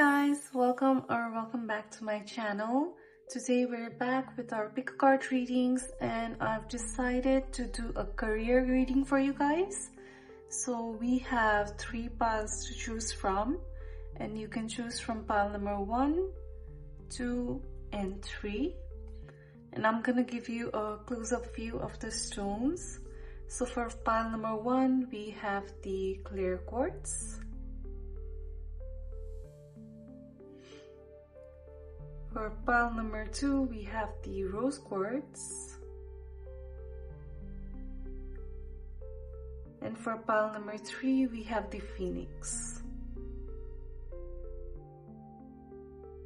guys, welcome back to my channel. Today we're back with our pick a card readings, and I've decided to do a career reading for you guys. So we have 3 piles to choose from, and you can choose from pile number 1, 2 and 3. And I'm gonna give you a close-up view of the stones. So for pile number 1 we have the clear quartz. For pile number 2, we have the rose quartz. And for pile number 3, we have the phoenix.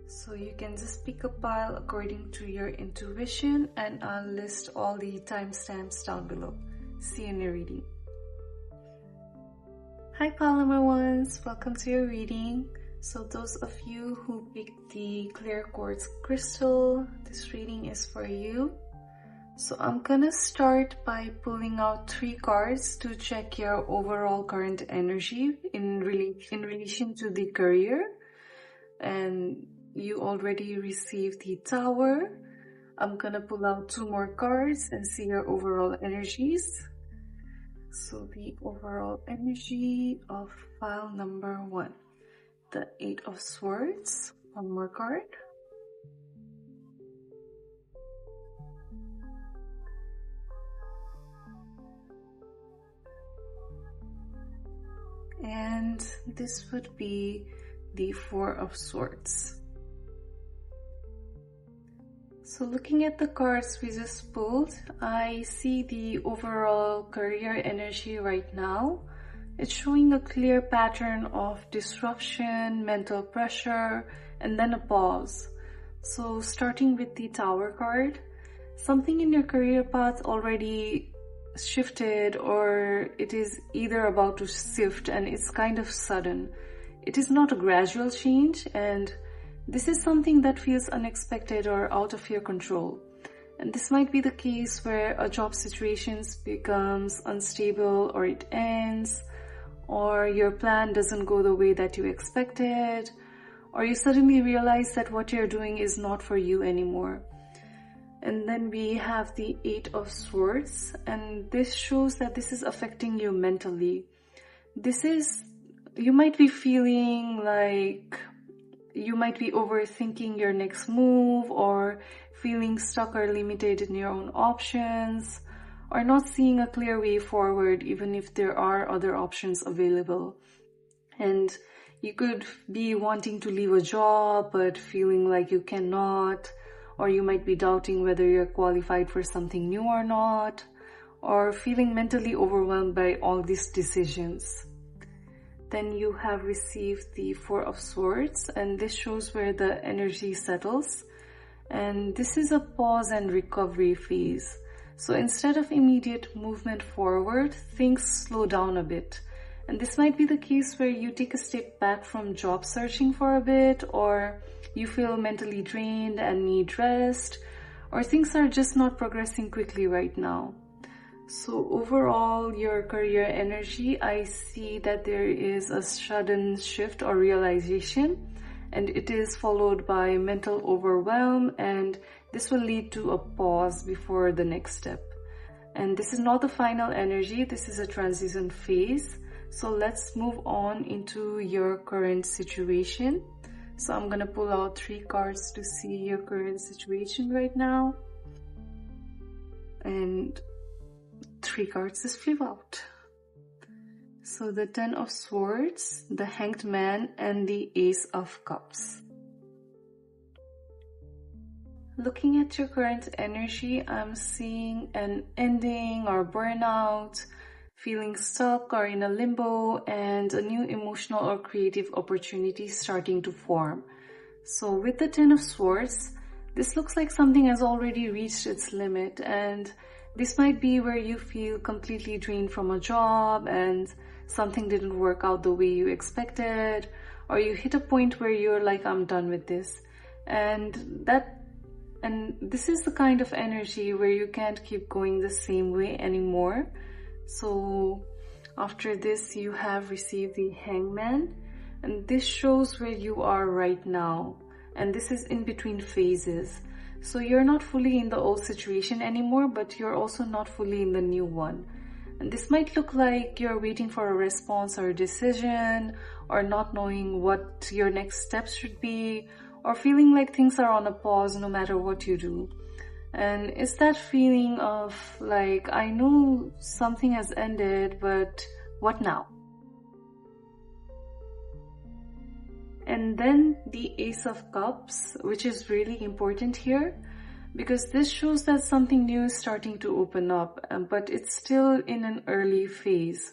So you can just pick a pile according to your intuition, and I'll list all the timestamps down below. See you in your reading. Hi pile number 1s, welcome to your reading. So those of you who picked the clear quartz crystal, this reading is for you. So I'm gonna start by pulling out 3 cards to check your overall current energy in relation to the career. And you already received the Tower. I'm gonna pull out 2 more cards and see your overall energies. So the overall energy of pile number 1. The 8 of Swords, 1 more card. And this would be the 4 of Swords. So looking at the cards we just pulled, I see the overall career energy right now. It's showing a clear pattern of disruption, mental pressure, and then a pause. So starting with the Tower card, something in your career path already shifted, or it is either about to shift, and it's kind of sudden. It is not a gradual change, and this is something that feels unexpected or out of your control. And this might be the case where a job situation becomes unstable, or it ends, or your plan doesn't go the way that you expected, or you suddenly realize that what you're doing is not for you anymore. And then we have the 8 of Swords, and this shows that this is affecting you mentally. You might be feeling like you might be overthinking your next move, or feeling stuck or limited in your own options, or not seeing a clear way forward even if there are other options available. And you could be wanting to leave a job but feeling like you cannot, or you might be doubting whether you're qualified for something new or not, or feeling mentally overwhelmed by all these decisions. Then you have received the 4 of Swords, and this shows where the energy settles, and this is a pause and recovery phase. So instead of immediate movement forward, things slow down a bit. And this might be the case where you take a step back from job searching for a bit, or you feel mentally drained and need rest, or things are just not progressing quickly right now. So overall, your career energy, I see that there is a sudden shift or realization, and it is followed by mental overwhelm, and this will lead to a pause before the next step. And this is not the final energy, this is a transition phase. So let's move on into your current situation. So I'm gonna pull out 3 cards to see your current situation right now. And 3 cards just flew out. So the 10 of Swords, the Hanged Man, and the Ace of Cups. Looking at your current energy, I'm seeing an ending or burnout, feeling stuck or in a limbo, and a new emotional or creative opportunity starting to form. So with the 10 of Swords, this looks like something has already reached its limit, and this might be where you feel completely drained from a job and something didn't work out the way you expected, or you hit a point where you're like, I'm done with this. And this is the kind of energy where you can't keep going the same way anymore. So after this, you have received the Hangman, And this shows where you are right now. And this is in between phases. So you're not fully in the old situation anymore, but you're also not fully in the new one. And this might look like you're waiting for a response or a decision, or not knowing what your next steps should be, or feeling like things are on a pause no matter what you do. And it's that feeling of like, I know something has ended, but what now? And then the Ace of Cups, which is really important here, because this shows that something new is starting to open up, but it's still in an early phase.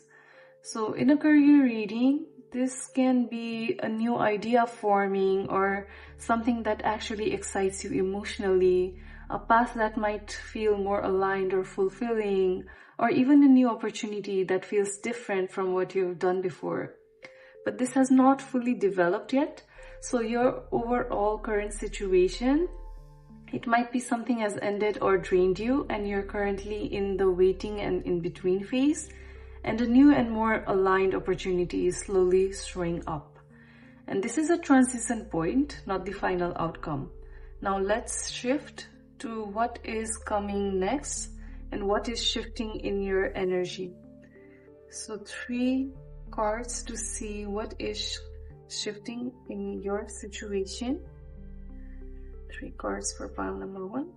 So in a career reading, this can be a new idea forming or something that actually excites you emotionally, a path that might feel more aligned or fulfilling, or even a new opportunity that feels different from what you've done before. But this has not fully developed yet. So your overall current situation, it might be something has ended or drained you and you're currently in the waiting and in between phase, and a new and more aligned opportunity is slowly showing up. And this is a transition point, not the final outcome. Now let's shift to what is coming next and what is shifting in your energy. So 3 cards to see what is shifting in your situation. 3 cards for pile number 1.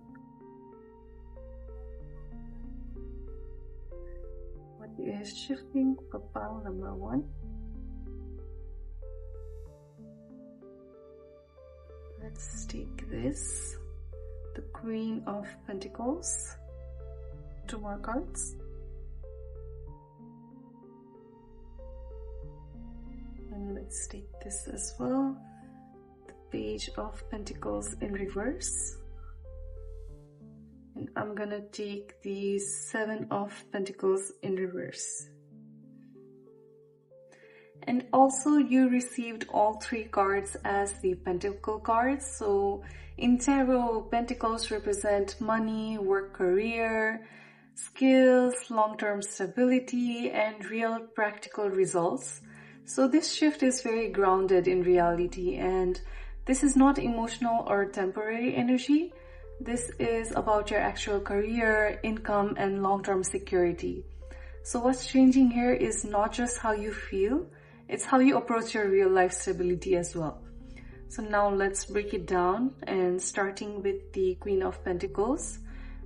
What is shifting for pile number 1? Let's take this. The Queen of Pentacles. 2 more cards. And let's take this as well. The Page of Pentacles in reverse. And I'm gonna take the 7 of Pentacles in reverse. And also you received all 3 cards as the Pentacle cards. So in Tarot, Pentacles represent money, work, career, skills, long-term stability, and real practical results. So this shift is very grounded in reality, and this is not emotional or temporary energy. This is about your actual career, income, and long-term security. So what's changing here is not just how you feel, it's how you approach your real life stability as well. So now let's break it down, and starting with the Queen of Pentacles.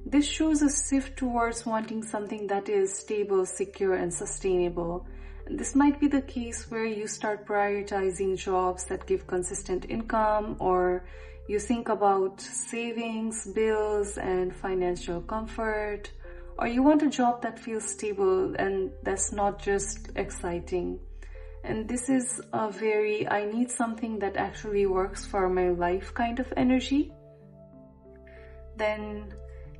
This shows a shift towards wanting something that is stable, secure, and sustainable. This might be the case where you start prioritizing jobs that give consistent income, or you think about savings, bills, and financial comfort, or you want a job that feels stable and that's not just exciting. And this is a very, I need something that actually works for my life kind of energy. Then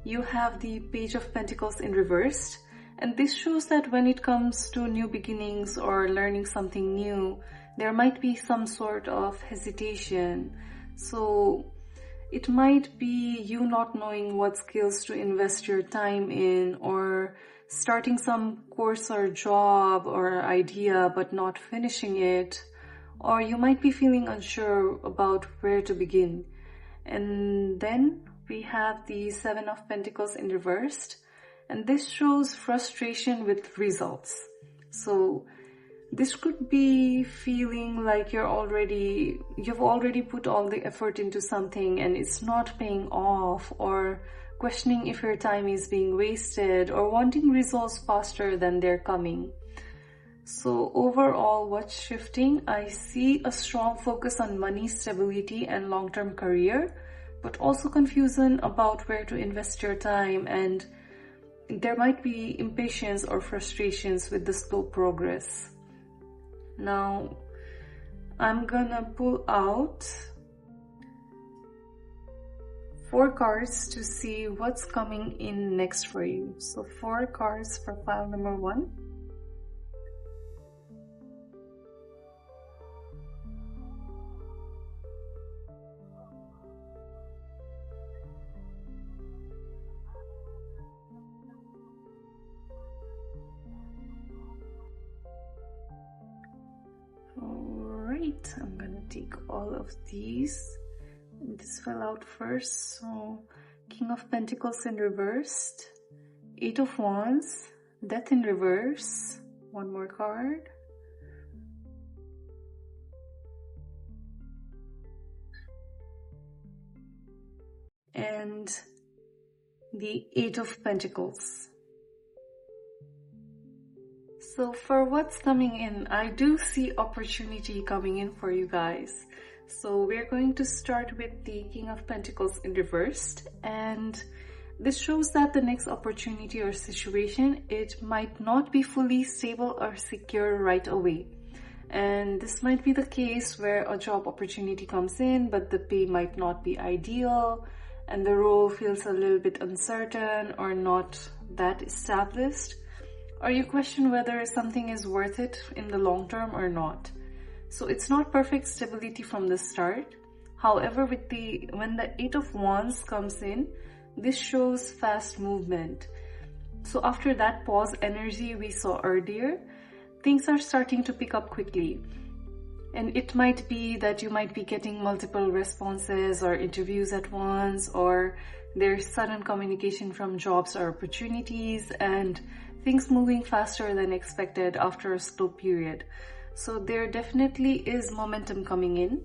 you have the Page of Pentacles in reverse. And this shows that when it comes to new beginnings or learning something new, there might be some sort of hesitation. So it might be you not knowing what skills to invest your time in, or starting some course or job or idea but not finishing it. Or you might be feeling unsure about where to begin. And then we have the 7 of Pentacles in reversed. And this shows frustration with results. So this could be feeling like you've already put all the effort into something and it's not paying off, or questioning if your time is being wasted, or wanting results faster than they're coming. So overall, what's shifting? I see a strong focus on money, stability, and long-term career, but also confusion about where to invest your time, and there might be impatience or frustrations with the slow progress. Now, I'm gonna pull out 4 cards to see what's coming in next for you. So 4 cards for pile number 1. Alright, Alright, I'm gonna take all of these. This fell out first, so King of Pentacles in reversed, Eight of Wands, Death in reverse, one more card, and the Eight of Pentacles. So for what's coming in, I do see opportunity coming in for you guys. So we're going to start with the King of Pentacles in reversed, and this shows that the next opportunity or situation, it might not be fully stable or secure right away. And this might be the case where a job opportunity comes in, but the pay might not be ideal, and the role feels a little bit uncertain or not that established. Or you question whether something is worth it in the long term or not. So it's not perfect stability from the start. However, when the Eight of Wands comes in, this shows fast movement. So after that pause energy we saw earlier, things are starting to pick up quickly. And it might be that you might be getting multiple responses or interviews at once, or there's sudden communication from jobs or opportunities, and things moving faster than expected after a slow period. So there definitely is momentum coming in.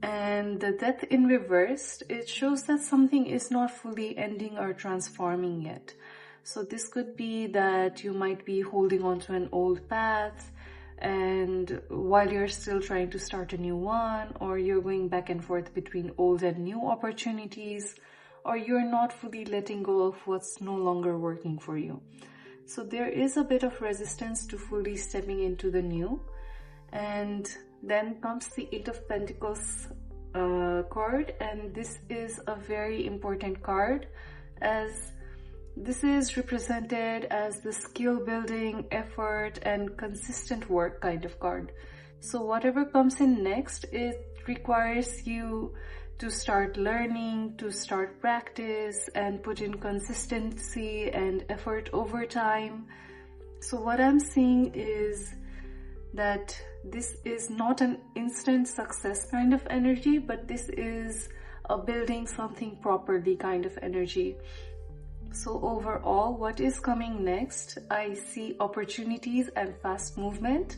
And the Death in reversed, it shows that something is not fully ending or transforming yet. So this could be that you might be holding on to an old path, and while you're still trying to start a new one, or you're going back and forth between old and new opportunities, or you're not fully letting go of what's no longer working for you. So there is a bit of resistance to fully stepping into the new. And then comes the Eight of Pentacles card, and this is a very important card, as this is represented as the skill building, effort, and consistent work kind of card. So whatever comes in next, it requires you to start learning, to start practice, and put in consistency and effort over time. So what I'm seeing is that this is not an instant success kind of energy, but this is a building something properly kind of energy. So overall, what is coming next, I see opportunities and fast movement,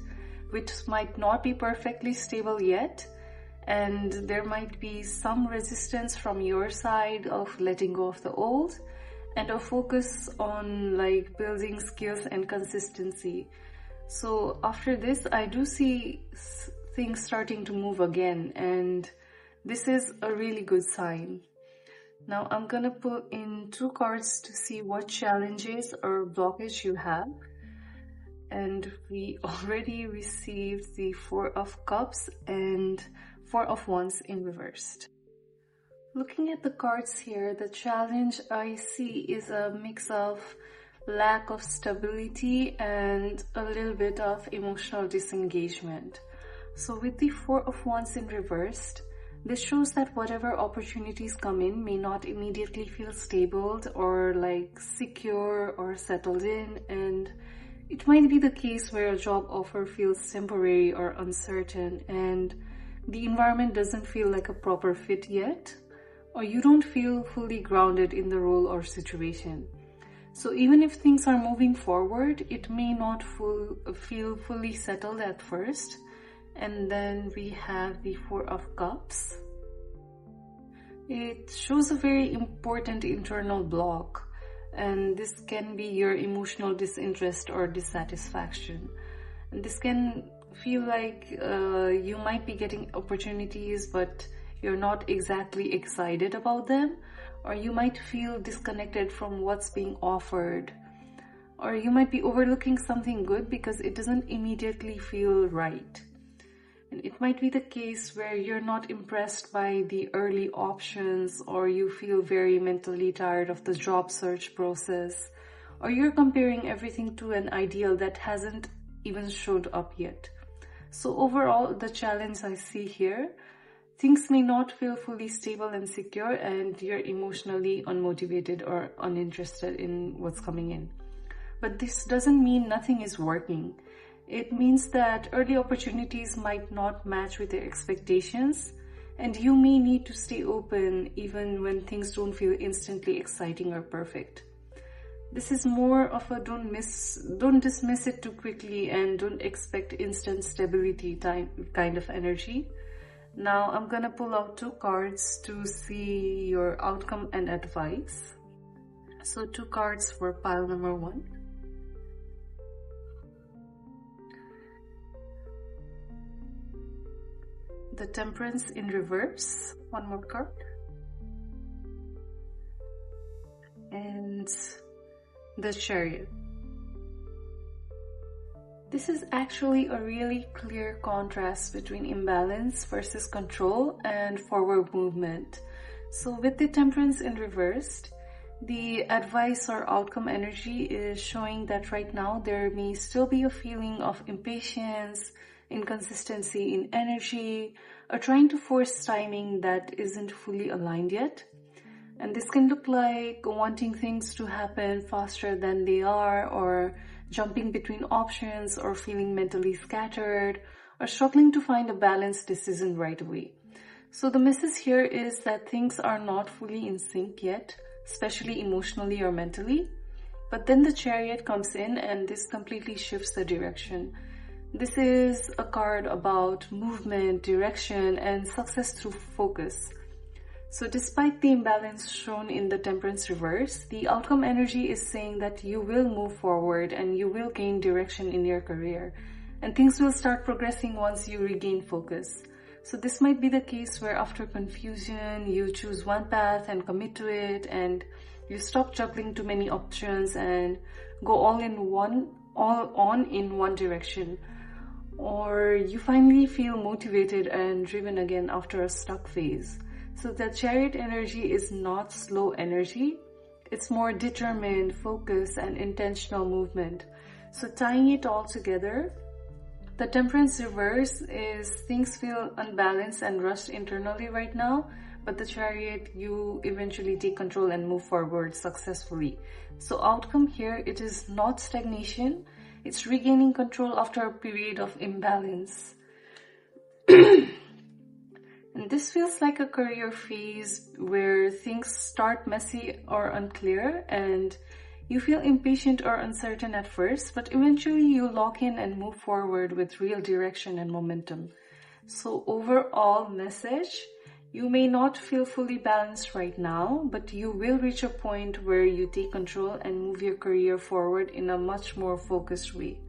which might not be perfectly stable yet. And there might be some resistance from your side of letting go of the old, and a focus on like building skills and consistency. So after this, I do see things starting to move again, and this is a really good sign. Now I'm gonna pull in two cards to see what challenges or blockage you have. And we already received the Four of Cups and Four of Wands in reversed. Looking at the cards here, the challenge I see is a mix of lack of stability and a little bit of emotional disengagement. So with the Four of Wands in reversed, this shows that whatever opportunities come in may not immediately feel stable or like secure or settled in, and it might be the case where a job offer feels temporary or uncertain, and the environment doesn't feel like a proper fit yet, or you don't feel fully grounded in the role or situation. So even if things are moving forward, it may not feel fully settled at first. And then we have the Four of Cups. It shows a very important internal block, and this can be your emotional disinterest or dissatisfaction. And this can feel like you might be getting opportunities, but you're not exactly excited about them, or you might feel disconnected from what's being offered, or you might be overlooking something good because it doesn't immediately feel right. And it might be the case where you're not impressed by the early options, or you feel very mentally tired of the job search process, or you're comparing everything to an ideal that hasn't even showed up yet. So overall, the challenge I see here, things may not feel fully stable and secure, and you're emotionally unmotivated or uninterested in what's coming in. But this doesn't mean nothing is working. It means that early opportunities might not match with your expectations, and you may need to stay open even when things don't feel instantly exciting or perfect. This is more of a don't dismiss it too quickly and don't expect instant stability kind of energy. Now I'm gonna pull out 2 cards to see your outcome and advice. So 2 cards for pile number 1. The Temperance in reverse, 1 more card. And the Chariot. This is actually a really clear contrast between imbalance versus control and forward movement. So with the Temperance in reversed, the advice or outcome energy is showing that right now there may still be a feeling of impatience, inconsistency in energy, or trying to force timing that isn't fully aligned yet. And this can look like wanting things to happen faster than they are, or jumping between options, or feeling mentally scattered, or struggling to find a balanced decision right away. So the message here is that things are not fully in sync yet, especially emotionally or mentally. But then the Chariot comes in and this completely shifts the direction. This is a card about movement, direction, and success through focus. So despite the imbalance shown in the Temperance reverse, the outcome energy is saying that you will move forward and you will gain direction in your career. And things will start progressing once you regain focus. So this might be the case where after confusion, you choose one path and commit to it, and you stop juggling too many options and go all on in one direction. Or you finally feel motivated and driven again after a stuck phase. So the Chariot energy is not slow energy. It's more determined, focused, and intentional movement. So tying it all together, the Temperance reverse is things feel unbalanced and rushed internally right now, but the Chariot, you eventually take control and move forward successfully. So outcome here, it is not stagnation. It's regaining control after a period of imbalance. And this feels like a career phase where things start messy or unclear and you feel impatient or uncertain at first, but eventually you lock in and move forward with real direction and momentum. So overall message, you may not feel fully balanced right now, but you will reach a point where you take control and move your career forward in a much more focused way.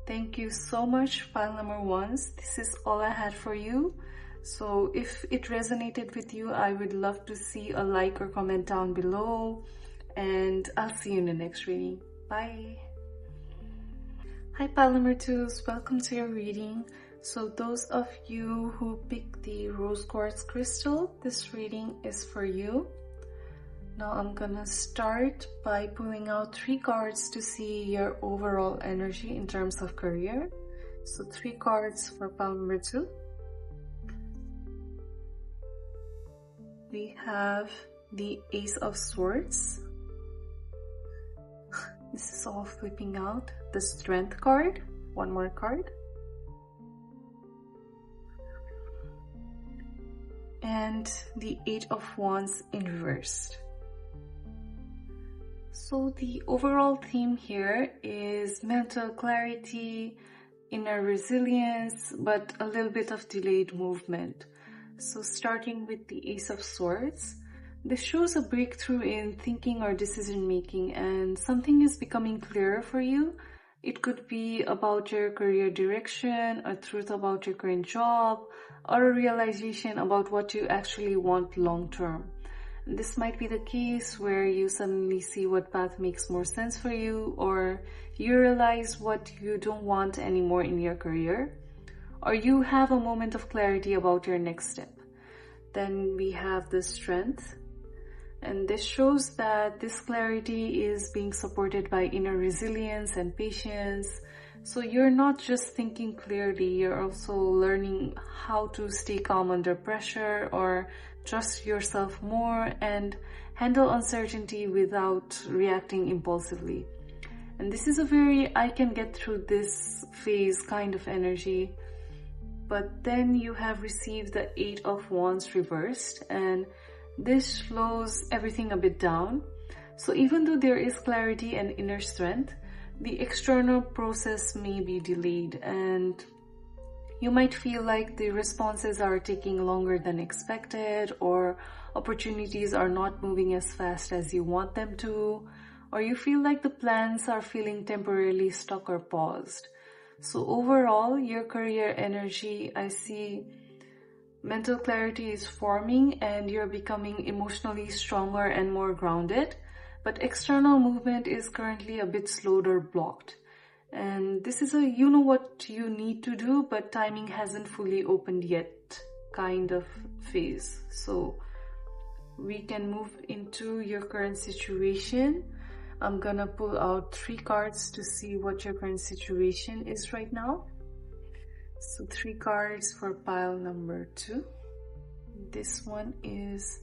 Thank you so much, pile number 1s. This is all I had for you. So if it resonated with you, I would love to see a like or comment down below. And I'll see you in the next reading. Bye. Hi pile number 2s, welcome to your reading. So those of you who picked the rose quartz crystal, this reading is for you. Now I'm gonna start by pulling out 3 cards to see your overall energy in terms of career. So 3 cards for pile number 2. We have the Ace of Swords. This is all flipping out. The Strength card, 1 more card. And the 8 of Wands in reverse. So the overall theme here is mental clarity, inner resilience, but a little bit of delayed movement. So starting with the Ace of Swords, this shows a breakthrough in thinking or decision making, and something is becoming clearer for you. It could be about your career direction, a truth about your current job, or a realization about what you actually want long term. This might be the case where you suddenly see what path makes more sense for you, or you realize what you don't want anymore in your career, or you have a moment of clarity about your next step. Then we have the Strength, and this shows that this clarity is being supported by inner resilience and patience. So you're not just thinking clearly, you're also learning how to stay calm under pressure, or trust yourself more and handle uncertainty without reacting impulsively. And this is a very I can get through this phase kind of energy. But then you have received the 8 of Wands reversed, and this slows everything a bit down. So even though there is clarity and inner strength, the external process may be delayed, and you might feel like the responses are taking longer than expected, or opportunities are not moving as fast as you want them to, or you feel like the plans are feeling temporarily stuck or paused. So overall, your career energy, I see mental clarity is forming and you're becoming emotionally stronger and more grounded, but external movement is currently a bit slowed or blocked. And this is a you know what you need to do, but timing hasn't fully opened yet kind of phase. So we can move into your current situation. I'm gonna pull out 3 cards to see what your current situation is right now. So 3 cards for pile number 2. This one is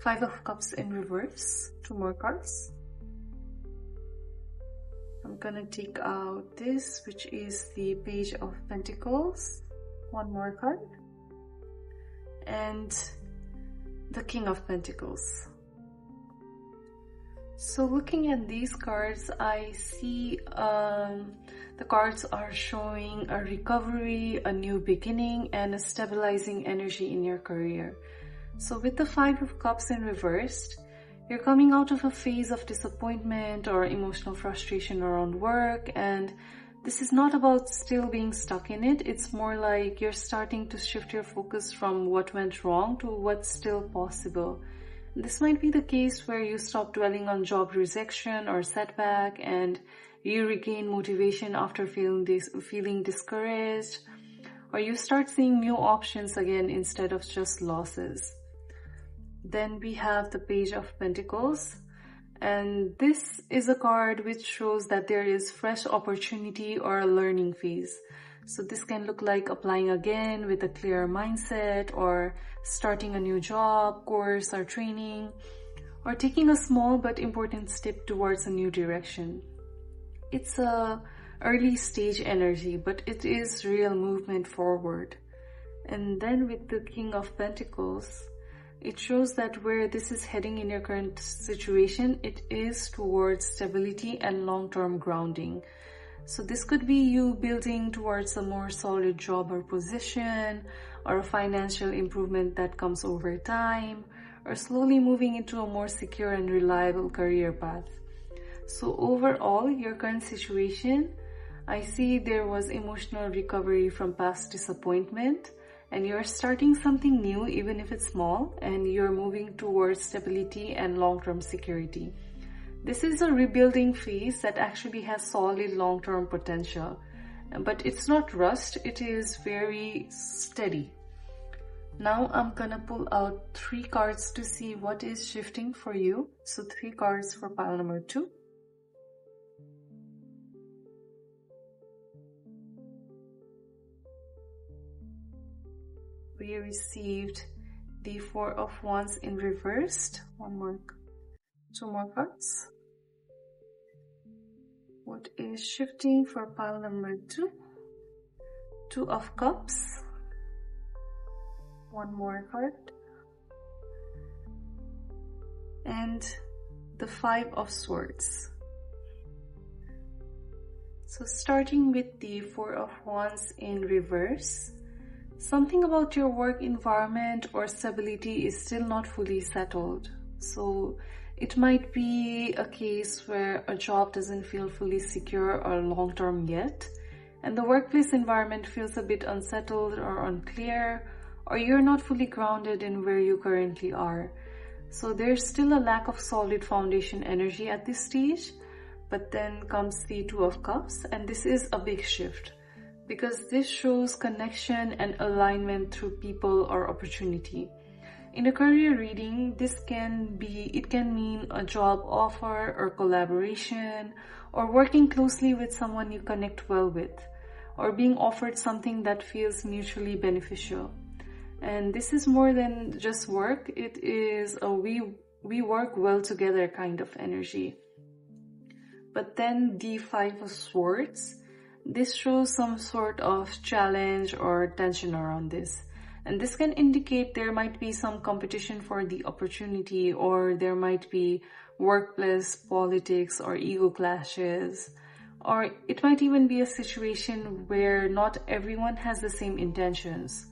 5 of Cups in reverse. 2 more cards. I'm gonna take out this, which is the Page of Pentacles. 1 more card. And the King of Pentacles. So looking at these cards, I see the cards are showing a recovery, a new beginning, and a stabilizing energy in your career. So with the 5 of Cups in reversed, you're coming out of a phase of disappointment or emotional frustration around work, and this is not about still being stuck in it. It's more like you're starting to shift your focus from what went wrong to what's still possible. This might be the case where you stop dwelling on job rejection or setback and you regain motivation after feeling discouraged, or you start seeing new options again instead of just losses. Then we have the Page of Pentacles, and this is a card which shows that there is fresh opportunity or a learning phase. So this can look like applying again with a clear mindset, or starting a new job, course, or training, or taking a small but important step towards a new direction. It's a early stage energy, but it is real movement forward. And then with the King of Pentacles, it shows that where this is heading in your current situation, it is towards stability and long-term grounding. So this could be you building towards a more solid job or position, or a financial improvement that comes over time, or slowly moving into a more secure and reliable career path. So overall, your current situation, I see there was emotional recovery from past disappointment, and you're starting something new, even if it's small, and you're moving towards stability and long-term security. This is a rebuilding phase that actually has solid long-term potential, but it's not rushed, it is very steady. Now I'm gonna pull out 3 cards to see what is shifting for you. So 3 cards for pile number 2. We received the 4 of Wands in reversed. 2 more cards. What is shifting for pile number 2? 2 of Cups. 1 more card. And the 5 of Swords. So starting with the 4 of Wands in reverse, something about your work environment or stability is still not fully settled. So it might be a case where a job doesn't feel fully secure or long-term yet, and the workplace environment feels a bit unsettled or unclear, or you're not fully grounded in where you currently are. So there's still a lack of solid foundation energy at this stage, but then comes the 2 of Cups, and this is a big shift, because this shows connection and alignment through people or opportunity. In a career reading, it can mean a job offer or collaboration, or working closely with someone you connect well with, or being offered something that feels mutually beneficial. And this is more than just work, it is a we work well together kind of energy. But then the Five of Swords, this shows some sort of challenge or tension around this. And this can indicate there might be some competition for the opportunity, or there might be workplace politics or ego clashes. Or it might even be a situation where not everyone has the same intentions.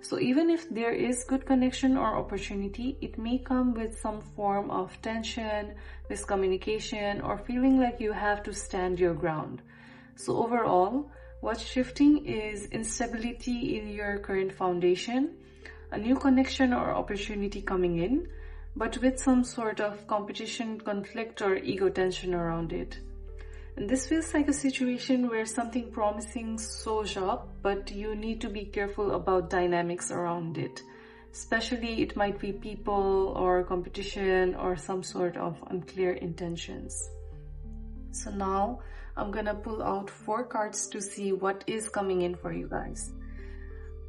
So even if there is good connection or opportunity, it may come with some form of tension, miscommunication, or feeling like you have to stand your ground. So overall, what's shifting is instability in your current foundation, a new connection or opportunity coming in, but with some sort of competition, conflict, or ego tension around it. And this feels like a situation where something promising shows up, but you need to be careful about dynamics around it. Especially it might be people or competition or some sort of unclear intentions. So now I'm gonna pull out 4 cards to see what is coming in for you guys.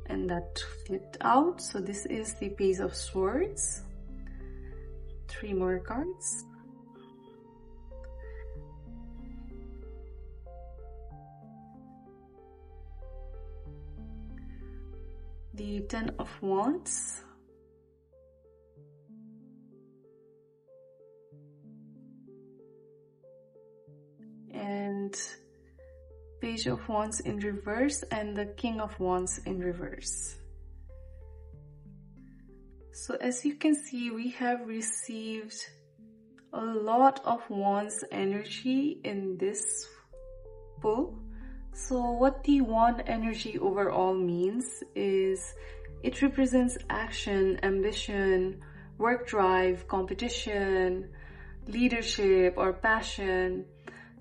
And that flipped out. So this is the Page of Swords. 3 more cards. The 10 of Wands. And Page of Wands in reverse and the King of Wands in reverse. So as you can see, we have received a lot of Wands energy in this pull. So what the Wand energy overall means is it represents action, ambition, work drive, competition, leadership, or passion.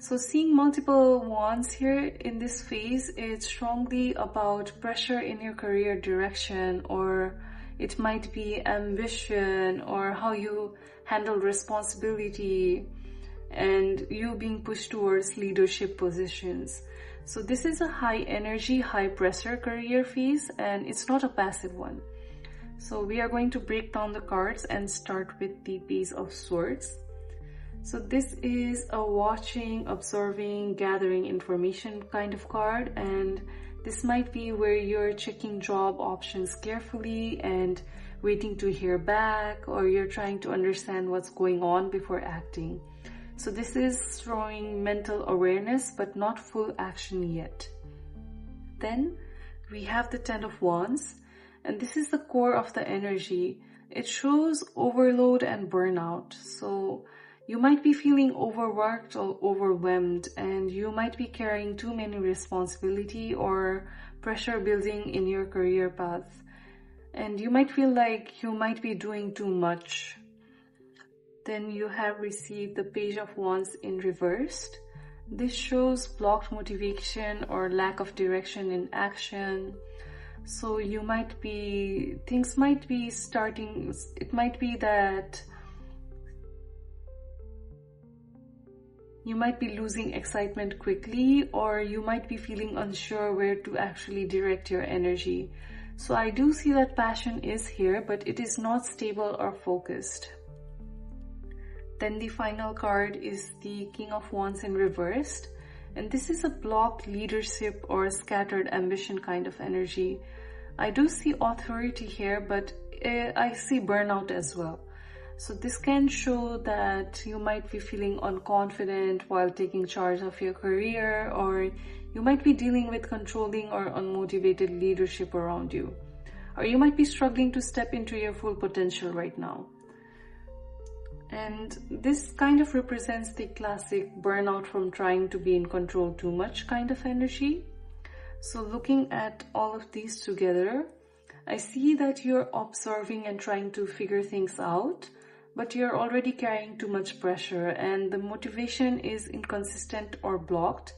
So seeing multiple wands here in this phase, it's strongly about pressure in your career direction, or it might be ambition, or how you handle responsibility, and you being pushed towards leadership positions. So this is a high energy, high pressure career phase, and it's not a passive one. So we are going to break down the cards and start with the Page of Swords. So this is a watching, observing, gathering information kind of card, and this might be where you're checking job options carefully and waiting to hear back, or you're trying to understand what's going on before acting. So this is showing mental awareness but not full action yet. Then we have the 10 of Wands, and this is the core of the energy. It shows overload and burnout. So you might be feeling overworked or overwhelmed, and you might be carrying too many responsibility or pressure building in your career path. And you might feel like you might be doing too much. Then you have received the Page of Wands in reversed. This shows blocked motivation or lack of direction in action. So you might be, things might be starting, it might be that you might be losing excitement quickly, or you might be feeling unsure where to actually direct your energy. So I do see that passion is here, but it is not stable or focused. Then the final card is the King of Wands in reversed, and this is a blocked leadership or scattered ambition kind of energy. I do see authority here, but I see burnout as well. So this can show that you might be feeling unconfident while taking charge of your career, or you might be dealing with controlling or unmotivated leadership around you, or you might be struggling to step into your full potential right now. And this kind of represents the classic burnout from trying to be in control too much kind of energy. So looking at all of these together, I see that you're observing and trying to figure things out, but you're already carrying too much pressure, and the motivation is inconsistent or blocked,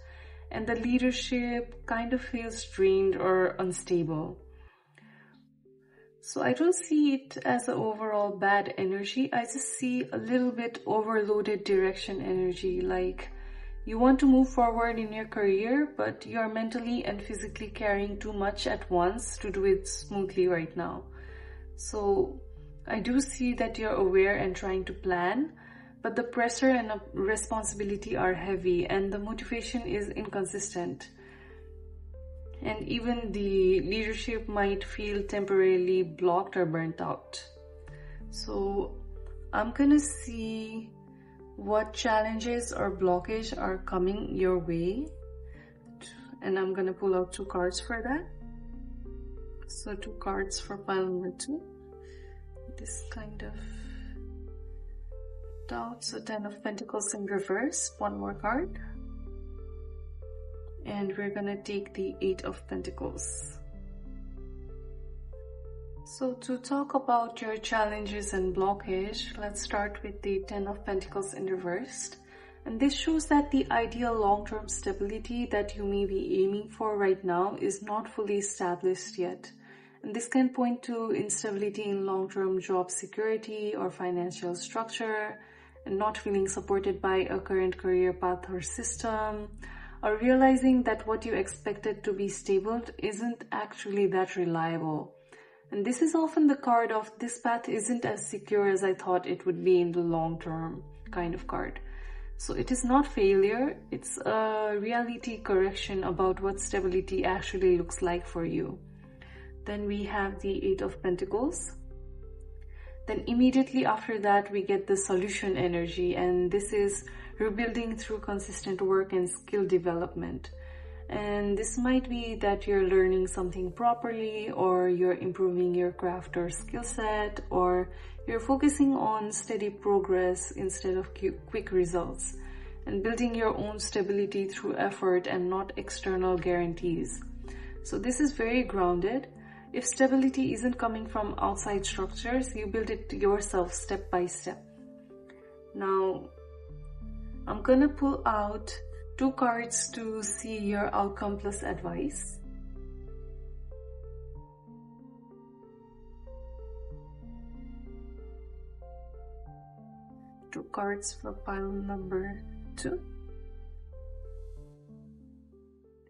and the leadership kind of feels drained or unstable. So I don't see it as an overall bad energy. I just see a little bit overloaded direction energy, like you want to move forward in your career, but you're mentally and physically carrying too much at once to do it smoothly right now. So I do see that you're aware and trying to plan, but the pressure and responsibility are heavy and the motivation is inconsistent. And even the leadership might feel temporarily blocked or burnt out. So I'm gonna see what challenges or blockage are coming your way, and I'm gonna pull out 2 cards for that. So 2 cards for pile number 2. This kind of doubt. So 10 of Pentacles in reverse. 1 more card. And we're gonna take the 8 of Pentacles. So to talk about your challenges and blockage, let's start with the 10 of Pentacles in reverse. And this shows that the ideal long-term stability that you may be aiming for right now is not fully established yet. And this can point to instability in long-term job security or financial structure, and not feeling supported by a current career path or system, or realizing that what you expected to be stable isn't actually that reliable. And this is often the card of this path isn't as secure as I thought it would be in the long term kind of card. So it is not failure, it's a reality correction about what stability actually looks like for you. Then we have the 8 of Pentacles. Then immediately after that we get the solution energy, and this is rebuilding through consistent work and skill development. And this might be that you're learning something properly, or you're improving your craft or skill set, or you're focusing on steady progress instead of quick results, and building your own stability through effort and not external guarantees. So this is very grounded. If stability isn't coming from outside structures, you build it yourself step by step. Now, I'm gonna pull out 2 cards to see your outcome plus advice. Two cards for pile number 2.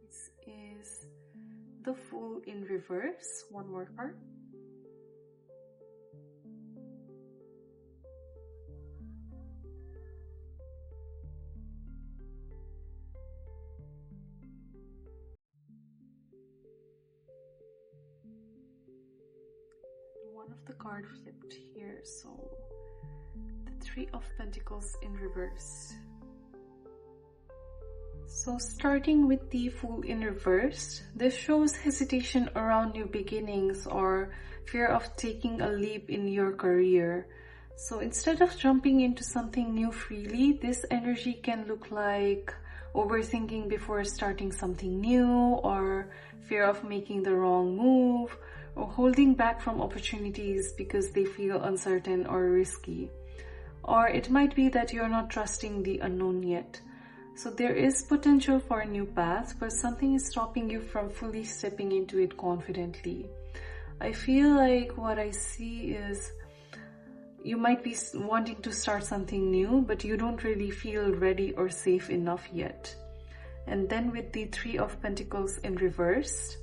This is the Fool in reverse. 1 more card. One of the cards flipped here, so the 3 of Pentacles in reverse. So starting with the Fool in reverse, this shows hesitation around new beginnings or fear of taking a leap in your career. So instead of jumping into something new freely, this energy can look like overthinking before starting something new, or fear of making the wrong move, or holding back from opportunities because they feel uncertain or risky. Or it might be that you're not trusting the unknown yet. So there is potential for a new path, but something is stopping you from fully stepping into it confidently. I feel like what I see is you might be wanting to start something new, but you don't really feel ready or safe enough yet. And then with the 3 of Pentacles in reverse,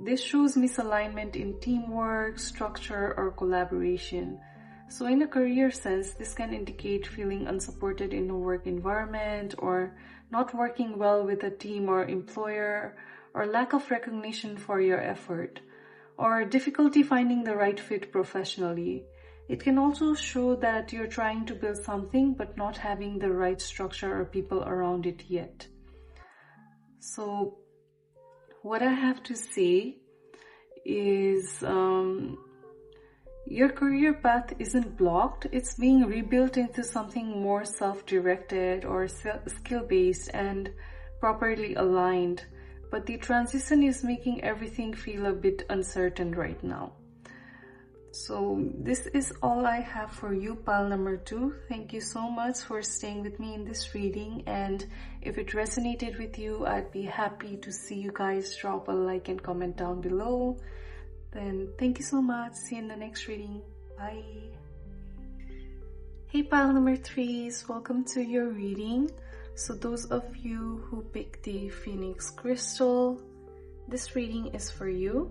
this shows misalignment in teamwork, structure, or collaboration. So in a career sense, this can indicate feeling unsupported in a work environment, or not working well with a team or employer, or lack of recognition for your effort, or difficulty finding the right fit professionally. It can also show that you're trying to build something but not having the right structure or people around it yet. So what I have to say is your career path isn't blocked, it's being rebuilt into something more self-directed or skill-based and properly aligned. But the transition is making everything feel a bit uncertain right now. So this is all I have for you, pile number 2. Thank you so much for staying with me in this reading, and if it resonated with you, I'd be happy to see you guys drop a like and comment down below. Then thank you so much. See you in the next reading. Bye. Hey pile number 3s, welcome to your reading. So those of you who picked the Phoenix Crystal, this reading is for you.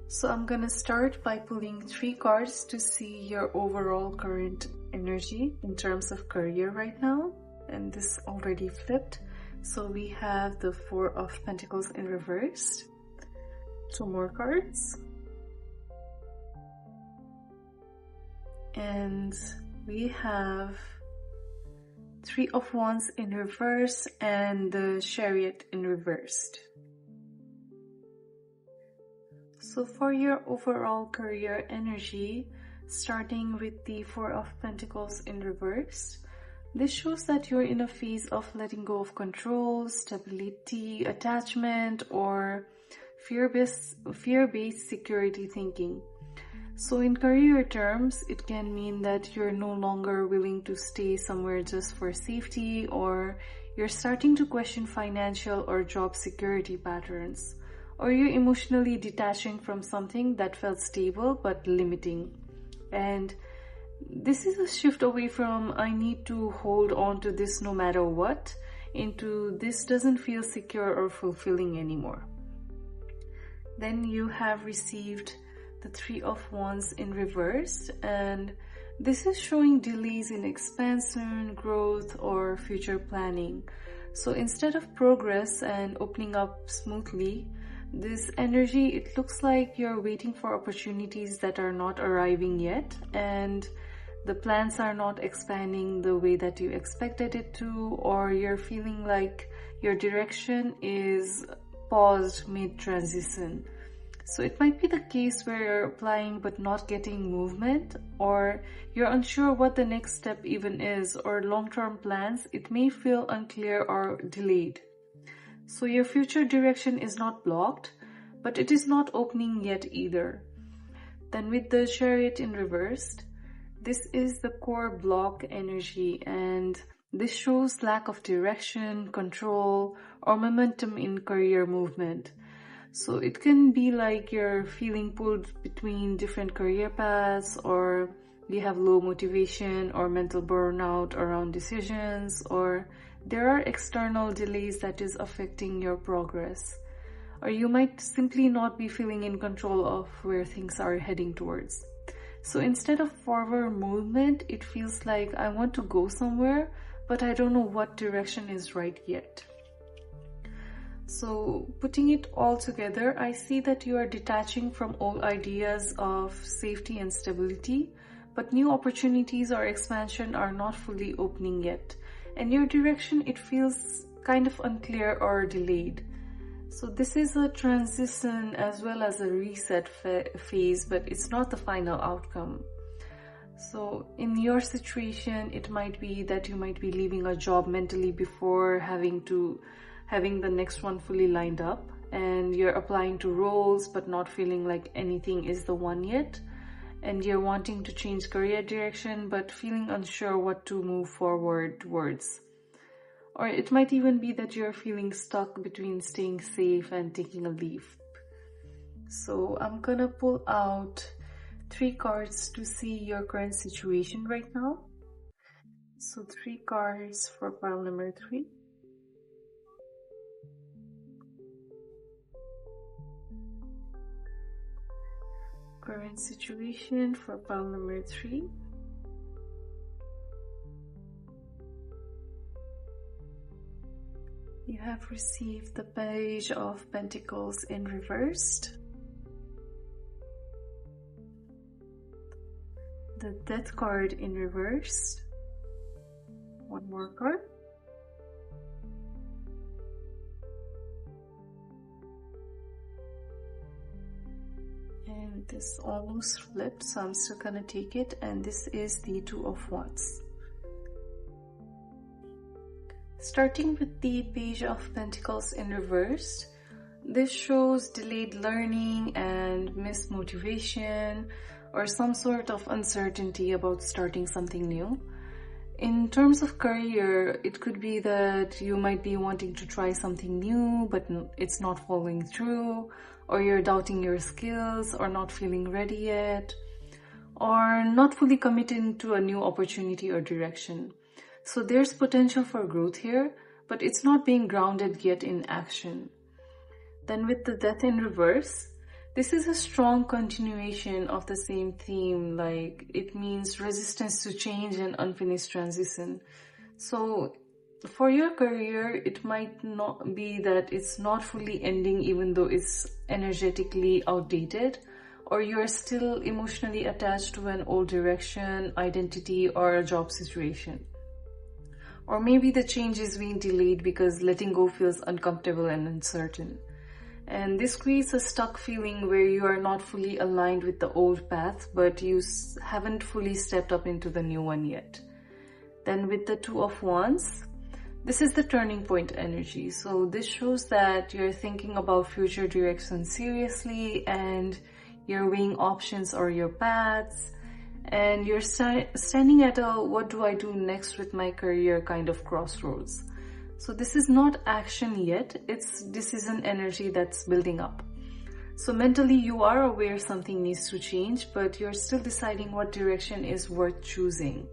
So I'm gonna start by pulling 3 cards to see your overall current energy in terms of career right now, and this already flipped. So we have the Four of Pentacles in reverse. Two more cards. And we have Three of Wands in reverse and the Chariot in reversed. So for your overall career energy, starting with the Four of Pentacles in reverse, this shows that you're in a phase of letting go of control, stability, attachment, or fear-based security thinking. So in career terms, it can mean that you're no longer willing to stay somewhere just for safety, or you're starting to question financial or job security patterns, or you're emotionally detaching from something that felt stable but limiting. And this is a shift away from I need to hold on to this no matter what, into this doesn't feel secure or fulfilling anymore. Then you have received the Three of Wands in reverse, and this is showing delays in expansion, growth, or future planning. So instead of progress and opening up smoothly, this energy, it looks like you're waiting for opportunities that are not arriving yet, and the plans are not expanding the way that you expected it to, or you're feeling like your direction is paused mid-transition. So it might be the case where you're applying but not getting movement, or you're unsure what the next step even is, or long-term plans, it may feel unclear or delayed. So your future direction is not blocked, but it is not opening yet either. Then with the Chariot in reversed, this is the core block energy, and this shows lack of direction, control, or momentum in career movement. So it can be like you're feeling pulled between different career paths, or you have low motivation or mental burnout around decisions, or there are external delays that is affecting your progress. Or you might simply not be feeling in control of where things are heading towards. So instead of forward movement, it feels like I want to go somewhere, but I don't know what direction is right yet. So putting it all together, I see that you are detaching from old ideas of safety and stability, but new opportunities or expansion are not fully opening yet. And your direction, it feels kind of unclear or delayed. So this is a transition as well as a reset phase, but it's not the final outcome. So in your situation, it might be that you might be leaving a job mentally before having the next one fully lined up, and you're applying to roles but not feeling like anything is the one yet, and you're wanting to change career direction but feeling unsure what to move forward towards. Or it might even be that you're feeling stuck between staying safe and taking a leap. So I'm gonna pull out 3 cards to see your current situation right now. So 3 cards for pile number 3. Current situation for pile number 3. You have received the Page of Pentacles in reversed, the Death card in reverse, one more card, and this almost flipped, so I'm still gonna take it, and this is the Two of Wands. Starting with the Page of Pentacles in reverse, this shows delayed learning and missed motivation, or some sort of uncertainty about starting something new. In terms of career, it could be that you might be wanting to try something new, but it's not following through, or you're doubting your skills, or not feeling ready yet, or not fully committing to a new opportunity or direction. So there's potential for growth here, but it's not being grounded yet in action. Then with the Death in reverse, This is a strong continuation of the same theme, like it means resistance to change and unfinished transition. So for your career, it might not be that it's not fully ending even though it's energetically outdated, or you're still emotionally attached to an old direction, identity, or a job situation. Or maybe the change is being delayed because letting go feels uncomfortable and uncertain. And this creates a stuck feeling where you are not fully aligned with the old path, but you haven't fully stepped up into the new one yet. Then with the Two of Wands, this is the turning point energy. So this shows that you're thinking about future direction seriously, and you're weighing options or your paths, and you're standing at a what do I do next with my career kind of crossroads. So this is not action yet, it's decision energy that's building up. So mentally you are aware something needs to change, but you're still deciding what direction is worth choosing.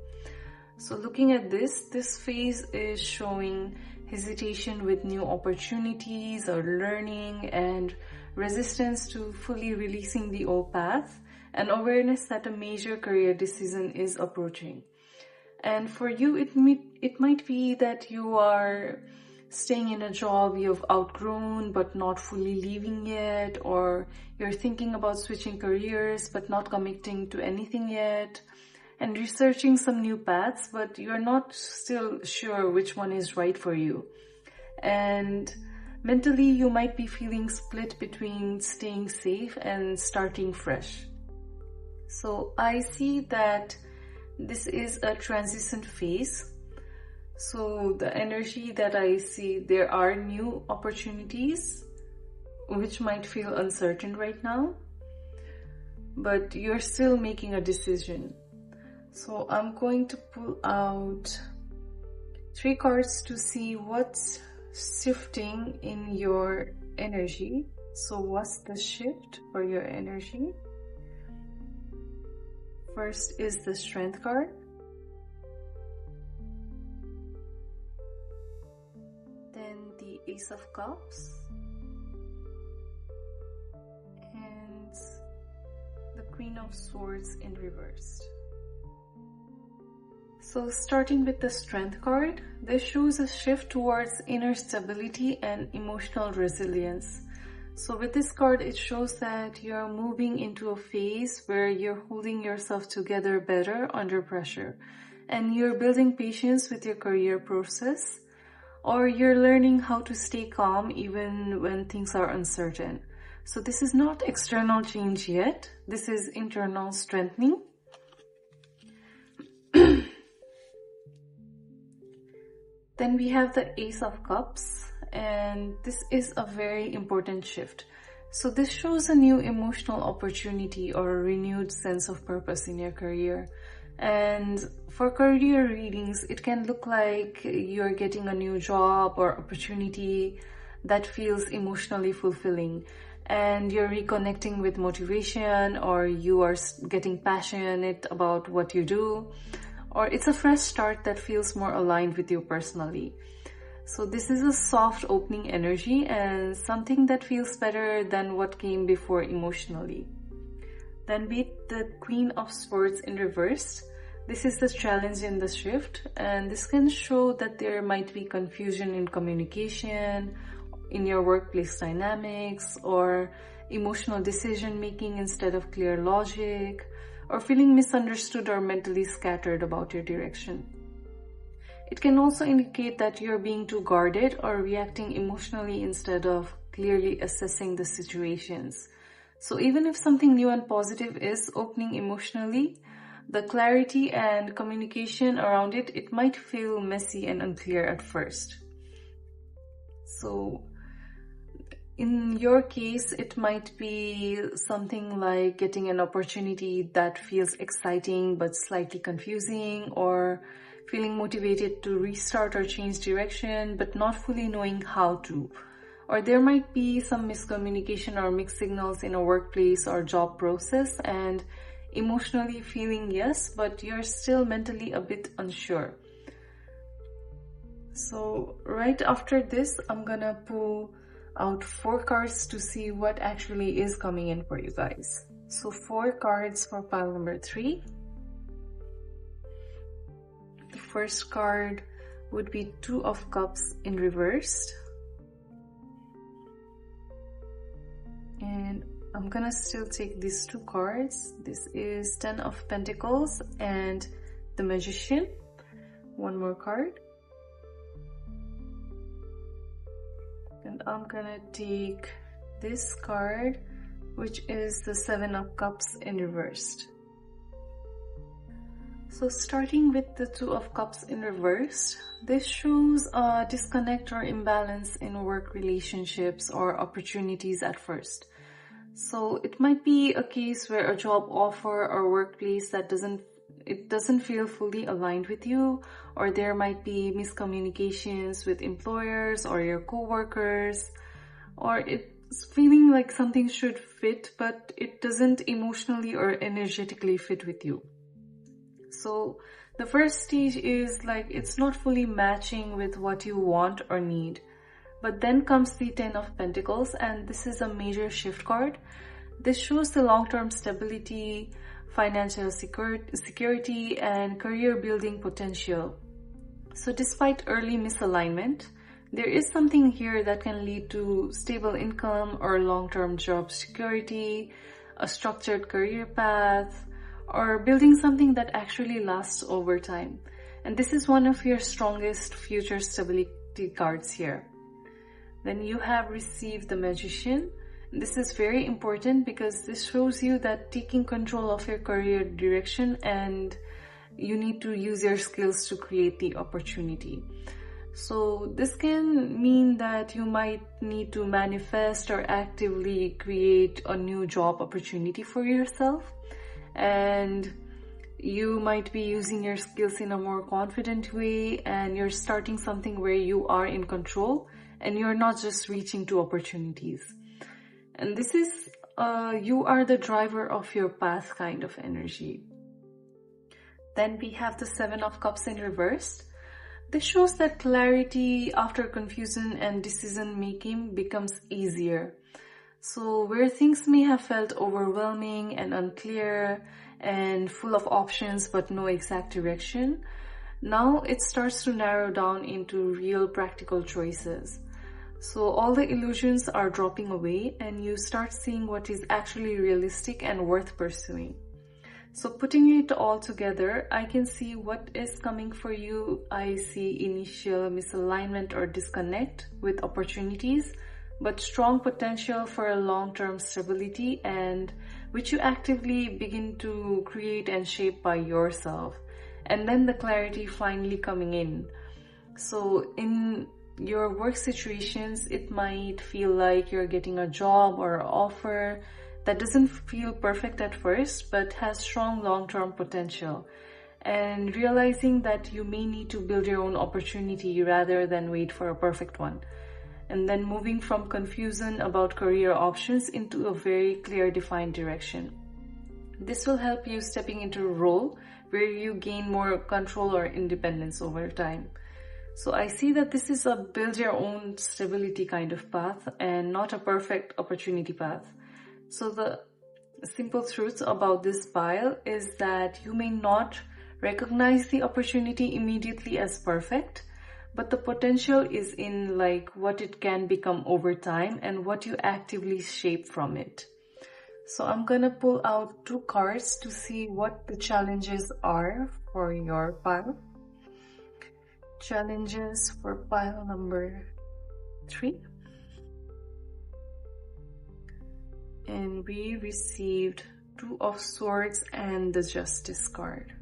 So looking at this phase is showing hesitation with new opportunities or learning, and resistance to fully releasing the old path, and awareness that a major career decision is approaching. And for you, it might be that you are staying in a job you've outgrown but not fully leaving yet, or you're thinking about switching careers but not committing to anything yet, and researching some new paths, but you're not still sure which one is right for you. And mentally, you might be feeling split between staying safe and starting fresh. So I see that this is a transition phase. So the energy that I see, there are new opportunities which might feel uncertain right now, but you're still making a decision. So I'm going to pull out 3 cards to see what's shifting in your energy. So what's the shift for your energy? First is the Strength card. Then the Ace of Cups. And the Queen of Swords in reverse. So starting with the Strength card, this shows a shift towards inner stability and emotional resilience. So with this card, it shows that you're moving into a phase where you're holding yourself together better under pressure, and you're building patience with your career process, or you're learning how to stay calm even when things are uncertain. So this is not external change yet. This is internal strengthening. Then we have the Ace of Cups, and this is a very important shift. So this shows a new emotional opportunity or a renewed sense of purpose in your career. And for career readings, it can look like you're getting a new job or opportunity that feels emotionally fulfilling, and you're reconnecting with motivation, or you are getting passionate about what you do, or it's a fresh start that feels more aligned with you personally. So this is a soft opening energy and something that feels better than what came before emotionally. Then with the Queen of Swords in reverse, this is the challenge in the shift, and this can show that there might be confusion in communication, in your workplace dynamics, or emotional decision making instead of clear logic, or feeling misunderstood or mentally scattered about your direction. It can also indicate that you're being too guarded or reacting emotionally instead of clearly assessing the situations. So even if something new and positive is opening emotionally, the clarity and communication around it, it might feel messy and unclear at first. So in your case, it might be something like getting an opportunity that feels exciting but slightly confusing, or feeling motivated to restart or change direction but not fully knowing how to. Or there might be some miscommunication or mixed signals in a workplace or job process, and emotionally feeling yes, but you're still mentally a bit unsure. So right after this, I'm gonna pull out 4 cards to see what actually is coming in for you guys. So 4 cards for pile number 3. The first card would be 2 of Cups in reversed. And I'm gonna still take these 2 cards. This is 10 of Pentacles and the Magician. One more card. And I'm gonna take this card, which is the 7 of Cups in reversed. So starting with the 2 of Cups in reversed, this shows a disconnect or imbalance in work relationships or opportunities at first. So it might be a case where a job offer or workplace that doesn't feel fully aligned with you, or there might be miscommunications with employers or your co-workers, or it's feeling like something should fit but it doesn't emotionally or energetically fit with you. So the first stage is like it's not fully matching with what you want or need. But then comes the 10 of Pentacles, and this is a major shift card. This shows the long-term stability, financial security, and career building potential. So despite early misalignment, there is something here that can lead to stable income or long-term job security, a structured career path, or building something that actually lasts over time. And this is one of your strongest future stability cards here. Then you have received the Magician. This is very important because this shows you that taking control of your career direction, and you need to use your skills to create the opportunity. So this can mean that you might need to manifest or actively create a new job opportunity for yourself, and you might be using your skills in a more confident way, and you're starting something where you are in control and you're not just reaching to opportunities. And this is you are the driver of your path kind of energy. Then we have the 7 of Cups in reversed. This shows that clarity after confusion and decision making becomes easier. So where things may have felt overwhelming and unclear and full of options but no exact direction, now it starts to narrow down into real practical choices. So all the illusions are dropping away and you start seeing what is actually realistic and worth pursuing. So putting it all together, I can see what is coming for you. I see initial misalignment or disconnect with opportunities, but strong potential for a long-term stability, and which you actively begin to create and shape by yourself. And then the clarity finally coming in. So in your work situations, it might feel like you're getting a job or an offer that doesn't feel perfect at first but has strong long-term potential, and realizing that you may need to build your own opportunity rather than wait for a perfect one. And then moving from confusion about career options into a very clear defined direction. This will help you stepping into a role where you gain more control or independence over time. So I see that this is a build your own stability kind of path and not a perfect opportunity path. So the simple truth about this pile is that you may not recognize the opportunity immediately as perfect, but the potential is in like what it can become over time and what you actively shape from it. So I'm gonna pull out 2 cards to see what the challenges are for your pile. Challenges for pile number 3. And we received 2 of Swords and the Justice card.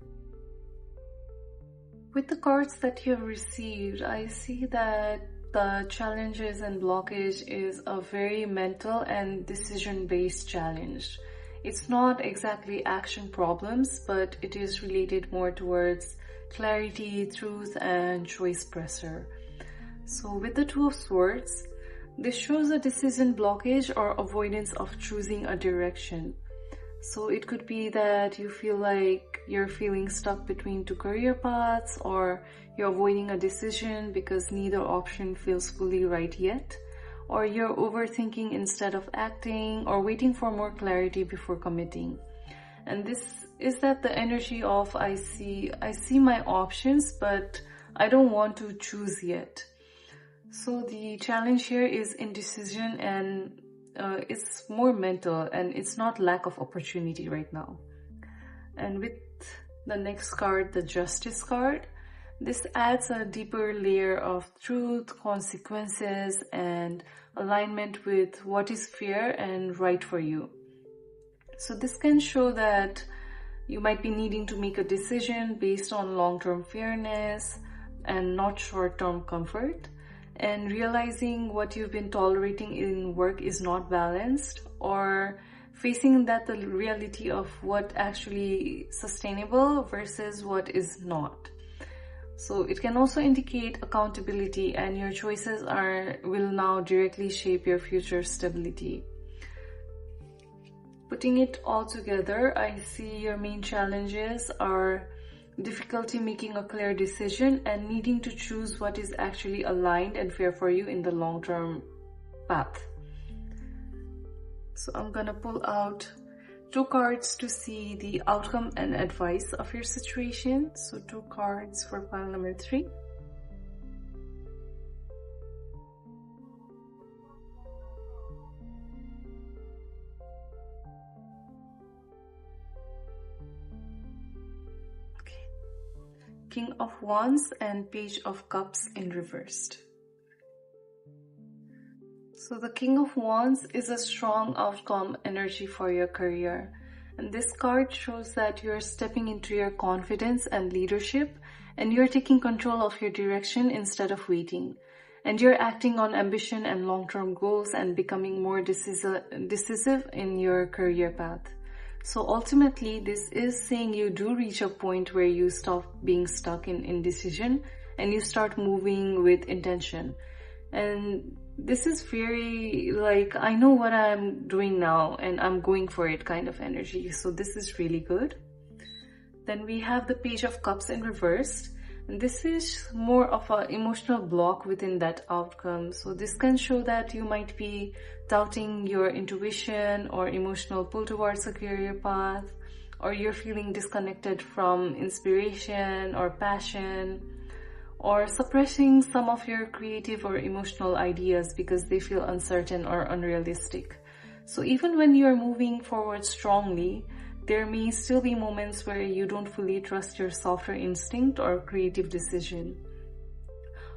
With the cards that you have received, I see that the challenges and blockage is a very mental and decision-based challenge. It's not exactly action problems, but it is related more towards clarity, truth, and choice pressure. So with the 2 of Swords, this shows a decision blockage or avoidance of choosing a direction. So it could be that you feel like you're feeling stuck between 2 career paths, or you're avoiding a decision because neither option feels fully right yet, or you're overthinking instead of acting, or waiting for more clarity before committing. And this is that the energy of I see my options, but I don't want to choose yet. So the challenge here is indecision, and it's more mental, and it's not lack of opportunity right now. And with the next card, the Justice card, this adds a deeper layer of truth, consequences, and alignment with what is fair and right for you. So this can show that you might be needing to make a decision based on long-term fairness and not short-term comfort, and realizing what you've been tolerating in work is not balanced, or facing that the reality of what actually sustainable versus what is not. So it can also indicate accountability, and your choices will now directly shape your future stability. Putting it all together, I see your main challenges are difficulty making a clear decision and needing to choose what is actually aligned and fair for you in the long-term path. So I'm gonna pull out 2 cards to see the outcome and advice of your situation. So 2 cards for pile number 3. Okay. King of Wands and Page of Cups in reversed. So the King of Wands is a strong outcome energy for your career. And this card shows that you're stepping into your confidence and leadership, and you're taking control of your direction instead of waiting. And you're acting on ambition and long-term goals and becoming more decisive in your career path. So ultimately, this is saying you do reach a point where you stop being stuck in indecision and you start moving with intention. And this is very like, I know what I'm doing now and I'm going for it kind of energy. So this is really good. Then we have the Page of Cups in reversed. And this is more of an emotional block within that outcome. So this can show that you might be doubting your intuition or emotional pull towards a career path, or you're feeling disconnected from inspiration or passion, or suppressing some of your creative or emotional ideas because they feel uncertain or unrealistic. So even when you're moving forward strongly, there may still be moments where you don't fully trust your softer instinct or creative decision.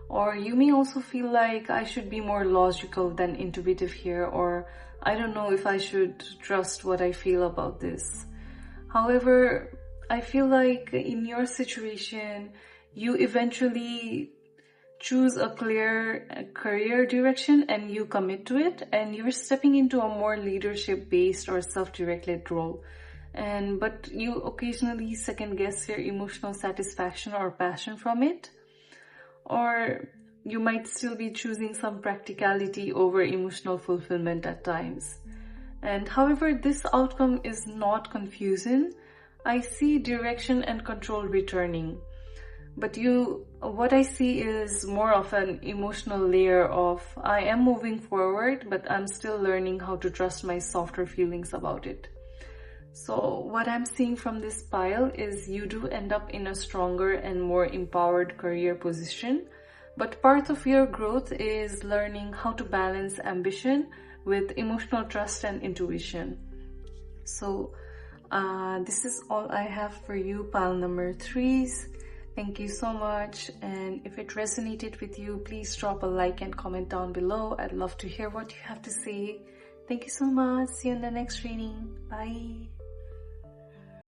Or you may also feel like I should be more logical than intuitive here, or I don't know if I should trust what I feel about this. However, I feel like in your situation, you eventually choose a clear career direction and you commit to it, and you're stepping into a more leadership-based or self-directed role. But you occasionally second guess your emotional satisfaction or passion from it. Or you might still be choosing some practicality over emotional fulfillment at times. And however, this outcome is not confusing. I see direction and control returning. But what I see is more of an emotional layer of I am moving forward, but I'm still learning how to trust my softer feelings about it. So what I'm seeing from this pile is you do end up in a stronger and more empowered career position, but part of your growth is learning how to balance ambition with emotional trust and intuition. So this is all I have for you, pile number 3s. Thank you so much, and if it resonated with you, please drop a like and comment down below. I'd love to hear what you have to say. Thank you so much. See you in the next reading. Bye.